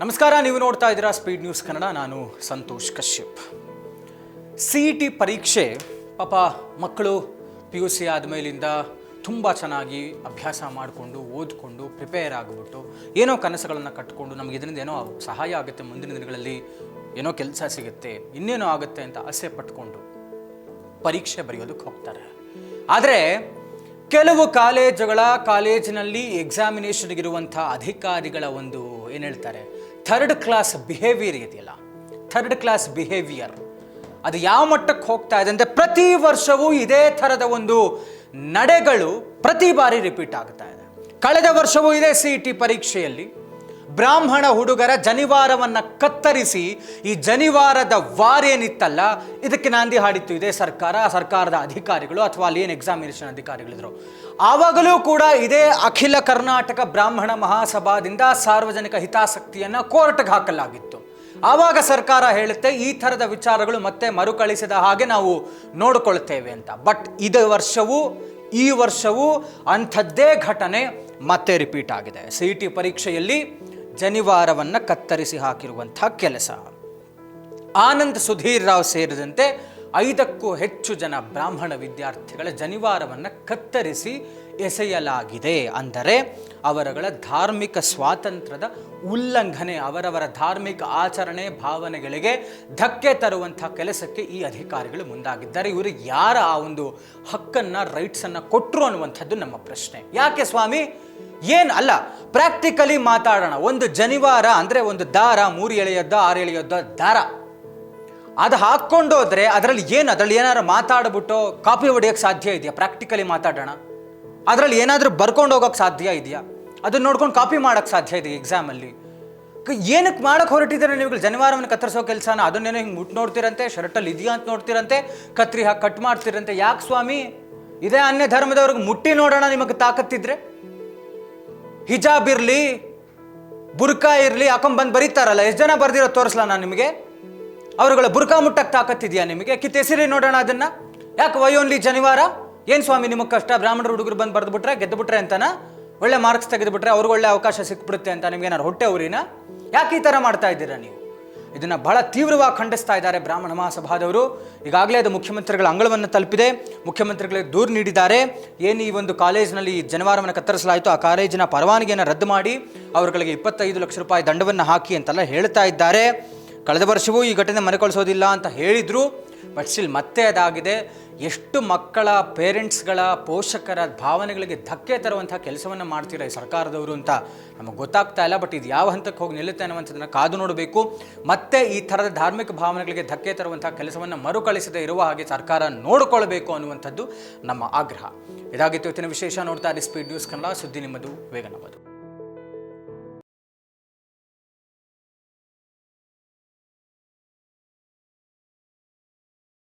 ನಮಸ್ಕಾರ, ನೀವು ನೋಡ್ತಾ ಇದ್ದೀರಾ ಸ್ಪೀಡ್ ನ್ಯೂಸ್ ಕನ್ನಡ. ನಾನು ಸಂತೋಷ್ ಕಶ್ಯಪ್. CET ಪರೀಕ್ಷೆ ಪಾಪ ಮಕ್ಕಳು PUC ಆದಮೇಲಿಂದ ತುಂಬ ಚೆನ್ನಾಗಿ ಅಭ್ಯಾಸ ಮಾಡಿಕೊಂಡು ಓದ್ಕೊಂಡು ಪ್ರಿಪೇರ್ ಆಗಿಬಿಟ್ಟು ಏನೋ ಕನಸುಗಳನ್ನು ಕಟ್ಕೊಂಡು ನಮಗೆ ಇದರಿಂದ ಏನೋ ಸಹಾಯ ಆಗುತ್ತೆ, ಮುಂದಿನ ದಿನಗಳಲ್ಲಿ ಏನೋ ಕೆಲಸ ಸಿಗುತ್ತೆ, ಇನ್ನೇನೋ ಆಗುತ್ತೆ ಅಂತ ಆಸೆ ಪಟ್ಕೊಂಡು ಪರೀಕ್ಷೆ ಬರೆಯೋದಕ್ಕೆ ಹೋಗ್ತಾರೆ. ಆದರೆ ಕೆಲವು ಕಾಲೇಜಿನಲ್ಲಿ ಎಕ್ಸಾಮಿನೇಷನ್ಗಿರುವಂಥ ಅಧಿಕಾರಿಗಳ ಒಂದು ಏನು ಹೇಳ್ತಾರೆ, ಥರ್ಡ್ ಕ್ಲಾಸ್ ಬಿಹೇವಿಯರ್ ಇದೆಯಲ್ಲ, ಥರ್ಡ್ ಕ್ಲಾಸ್ ಬಿಹೇವಿಯರ್ ಅದು ಯಾವ ಮಟ್ಟಕ್ಕೆ ಹೋಗ್ತಾ ಇದೆ ಅಂದರೆ ಪ್ರತಿ ವರ್ಷವೂ ಇದೇ ಥರದ ಒಂದು ನಡೆಗಳು ಪ್ರತಿ ಬಾರಿ ರಿಪೀಟ್ ಆಗ್ತಾ ಇದೆ. ಕಳೆದ ವರ್ಷವೂ ಇದೇ CET ಪರೀಕ್ಷೆಯಲ್ಲಿ ಬ್ರಾಹ್ಮಣ ಹುಡುಗರ ಜನಿವಾರವನ್ನು ಕತ್ತರಿಸಿ ಈ ಜನಿವಾರದ ವಾರ ಏನಿತ್ತಲ್ಲ ಇದಕ್ಕೆ ನಾಂದಿ ಹಾಡಿತ್ತು ಇದೇ ಸರ್ಕಾರದ ಅಧಿಕಾರಿಗಳು ಅಥವಾ ಅಲ್ಲಿ ಏನು ಎಕ್ಸಾಮಿನೇಷನ್ ಅಧಿಕಾರಿಗಳಿದ್ರು. ಆವಾಗಲೂ ಕೂಡ ಇದೇ ಅಖಿಲ ಕರ್ನಾಟಕ ಬ್ರಾಹ್ಮಣ ಮಹಾಸಭಾದಿಂದ ಸಾರ್ವಜನಿಕ ಹಿತಾಸಕ್ತಿಯನ್ನು ಕೋರ್ಟ್ಗೆ ಹಾಕಲಾಗಿತ್ತು. ಆವಾಗ ಸರ್ಕಾರ ಹೇಳುತ್ತೆ ಈ ಥರದ ವಿಚಾರಗಳು ಮತ್ತೆ ಮರುಕಳಿಸಿದ ಹಾಗೆ ನಾವು ನೋಡಿಕೊಳ್ತೇವೆ ಅಂತ. ಬಟ್ ಈ ವರ್ಷವೂ ಅಂಥದ್ದೇ ಘಟನೆ ಮತ್ತೆ ರಿಪೀಟ್ ಆಗಿದೆ. CET ಪರೀಕ್ಷೆಯಲ್ಲಿ ಜನಿವಾರವನ್ನು ಕತ್ತರಿಸಿ ಹಾಕಿರುವಂಥ ಕೆಲಸ. ಆನಂದ್ ಸುಧೀರ್ ರಾವ್ ಸೇರಿದಂತೆ 5ಕ್ಕೂ ಹೆಚ್ಚು ಜನ ಬ್ರಾಹ್ಮಣ ವಿದ್ಯಾರ್ಥಿಗಳ ಜನಿವಾರವನ್ನು ಕತ್ತರಿಸಿ ಎಸೆಯಲಾಗಿದೆ. ಅಂದರೆ ಅವರುಗಳ ಧಾರ್ಮಿಕ ಸ್ವಾತಂತ್ರ್ಯದ ಉಲ್ಲಂಘನೆ, ಅವರವರ ಧಾರ್ಮಿಕ ಆಚರಣೆ ಭಾವನೆಗಳಿಗೆ ಧಕ್ಕೆ ತರುವಂಥ ಕೆಲಸಕ್ಕೆ ಈ ಅಧಿಕಾರಿಗಳು ಮುಂದಾಗಿದ್ದಾರೆ. ಇವರು ಯಾರ ಆ ಒಂದು ಹಕ್ಕನ್ನು, ರೈಟ್ಸನ್ನು ಕೊಟ್ಟರು ಅನ್ನುವಂಥದ್ದು ನಮ್ಮ ಪ್ರಶ್ನೆ. ಯಾಕೆ ಸ್ವಾಮಿ? ಅಲ್ಲ, ಪ್ರಾಕ್ಟಿಕಲಿ ಮಾತಾಡೋಣ. ಒಂದು ಜನಿವಾರ ಅಂದರೆ ಒಂದು ದಾರ, 3 ಎಳೆಯದ್ದ 6 ಎಳೆಯದ್ದ ದಾರ, ಅದು ಹಾಕ್ಕೊಂಡೋದ್ರೆ ಅದರಲ್ಲಿ ಏನಾದ್ರು ಮಾತಾಡ್ಬಿಟ್ಟು ಕಾಪಿ ಹೊಡೆಯೋಕ್ಕೆ ಸಾಧ್ಯ ಇದೆಯಾ? ಪ್ರಾಕ್ಟಿಕಲಿ ಮಾತಾಡೋಣ. ಅದರಲ್ಲಿ ಏನಾದರೂ ಬರ್ಕೊಂಡು ಹೋಗೋಕ್ಕೆ ಸಾಧ್ಯ ಇದೆಯಾ? ಅದನ್ನ ನೋಡ್ಕೊಂಡು ಕಾಪಿ ಮಾಡೋಕ್ಕೆ ಸಾಧ್ಯ ಇದೆ ಎಕ್ಸಾಮಲ್ಲಿ? ಏನಕ್ಕೆ ಮಾಡೋಕ್ಕೆ ಹೊರಟಿದ್ದಾರೆ ನೀವು? ಜನಿವಾರವನ್ನು ಕತ್ತರಿಸೋ ಕೆಲಸನ ಅದನ್ನೇನೋ ಹಿಂಗೆ ಮುಟ್ಟು ನೋಡ್ತಿರಂತೆ, ಶರ್ಟಲ್ಲಿ ಇದೆಯಾ ಅಂತ ನೋಡ್ತಿರಂತೆ, ಕತ್ರಿ ಹಾಕಿ ಕಟ್ ಮಾಡ್ತಿರಂತೆ. ಯಾಕೆ ಸ್ವಾಮಿ? ಇದೇ ಅನ್ಯ ಧರ್ಮದವ್ರಿಗೆ ಮುಟ್ಟಿ ನೋಡೋಣ ನಿಮಗೆ ತಾಕತ್ತಿದ್ರೆ. ಹಿಜಾಬ್ ಇರಲಿ, ಬುರ್ಕಾ ಇರಲಿ ಹಾಕೊಂಡ್ಬಂದು ಬರೀತಾರಲ್ಲ, ಎಷ್ಟು ಜನ ಬರ್ದಿರೋ ತೋರಿಸ್ಲಾ ನಾನು ನಿಮಗೆ? ಅವರುಗಳ ಬುರ್ಕಾ ಮುಟ್ಟಕ್ಕೆ ತಾಕತ್ತಿದೆಯಾ ನಿಮಗೆ? ಕಿತ್ತೆಸಿರಿ ನೋಡೋಣ ಅದನ್ನ. ಯಾಕೆ ವೈ ಓನ್ಲಿ ಜನಿವಾರ? ಏನು ಸ್ವಾಮಿ ನಿಮಗೆ ಕಷ್ಟ? ಬ್ರಾಹ್ಮಣರು ಹುಡುಗರು ಬಂದು ಬರೆದ್ಬಿಟ್ರೆ ಗೆದ್ದುಬಿಟ್ರೆ ಅಂತನ, ಒಳ್ಳೆ ಮಾರ್ಕ್ಸ್ ತೆಗೆದುಬಿಟ್ರೆ ಅವ್ರಿಗೆ ಒಳ್ಳೆ ಅವಕಾಶ ಸಿಕ್ಬಿಡುತ್ತೆ ಅಂತ ನಿಮ್ಗೆ ಏನಾರು ಹೊಟ್ಟೆ ಊರಿನ? ಯಾಕೆ ಈ ಥರ ಮಾಡ್ತಾ ಇದ್ದೀರಾ ನೀವು? ಇದನ್ನು ಬಹಳ ತೀವ್ರವಾಗಿ ಖಂಡಿಸ್ತಾ ಇದ್ದಾರೆ ಬ್ರಾಹ್ಮಣ ಮಹಾಸಭಾದವರು. ಈಗಾಗಲೇ ಅದು ಮುಖ್ಯಮಂತ್ರಿಗಳ ಅಂಗಳವನ್ನು ತಲುಪಿದೆ. ಮುಖ್ಯಮಂತ್ರಿಗಳಿಗೆ ದೂರು ನೀಡಿದ್ದಾರೆ. ಏನು ಈ ಒಂದು ಕಾಲೇಜಿನಲ್ಲಿ ಜನಿವಾರವನ್ನು ಕತ್ತರಿಸಲಾಯಿತು, ಆ ಕಾಲೇಜಿನ ಪರವಾನಗಿಯನ್ನು ರದ್ದು ಮಾಡಿ ಅವರುಗಳಿಗೆ 25 ಲಕ್ಷ ರೂಪಾಯಿ ದಂಡವನ್ನು ಹಾಕಿ ಅಂತೆಲ್ಲ ಹೇಳ್ತಾ ಇದ್ದಾರೆ. ಕಳೆದ ವರ್ಷವೂ ಈ ಘಟನೆ ಮರುಕಳಿಸೋದಿಲ್ಲ ಅಂತ ಹೇಳಿದರು. ಬಟ್ ಸ್ಟಿಲ್ ಮತ್ತೆ ಅದಾಗಿದೆ. ಎಷ್ಟು ಮಕ್ಕಳ ಪೇರೆಂಟ್ಸ್ಗಳ ಪೋಷಕರ ಭಾವನೆಗಳಿಗೆ ಧಕ್ಕೆ ತರುವಂಥ ಕೆಲಸವನ್ನು ಮಾಡ್ತೀರಾ ಈ ಸರ್ಕಾರದವರು ಅಂತ ನಮಗೆ ಗೊತ್ತಾಗ್ತಾ ಇಲ್ಲ. ಬಟ್ ಇದು ಯಾವ ಹಂತಕ್ಕೆ ಹೋಗಿ ನಿಲ್ಲುತ್ತೆ ಅನ್ನುವಂಥದ್ದನ್ನು ಕಾದು ನೋಡಬೇಕು. ಮತ್ತೆ ಈ ಥರದ ಧಾರ್ಮಿಕ ಭಾವನೆಗಳಿಗೆ ಧಕ್ಕೆ ತರುವಂಥ ಕೆಲಸವನ್ನು ಮರುಕಳಿಸದೇ ಇರುವ ಹಾಗೆ ಸರ್ಕಾರ ನೋಡಿಕೊಳ್ಬೇಕು ಅನ್ನುವಂಥದ್ದು ನಮ್ಮ ಆಗ್ರಹ. ಇದಾಗಿತ್ತು ಇವತ್ತಿನ ವಿಶೇಷ. ನೋಡ್ತಾ ಇರಿ ಸ್ಪೀಡ್ ನ್ಯೂಸ್ ಕನ್ನಡ, ಸುದ್ದಿ ನಿಮ್ಮದು, ವೇಗ ನಮ್ಮದು.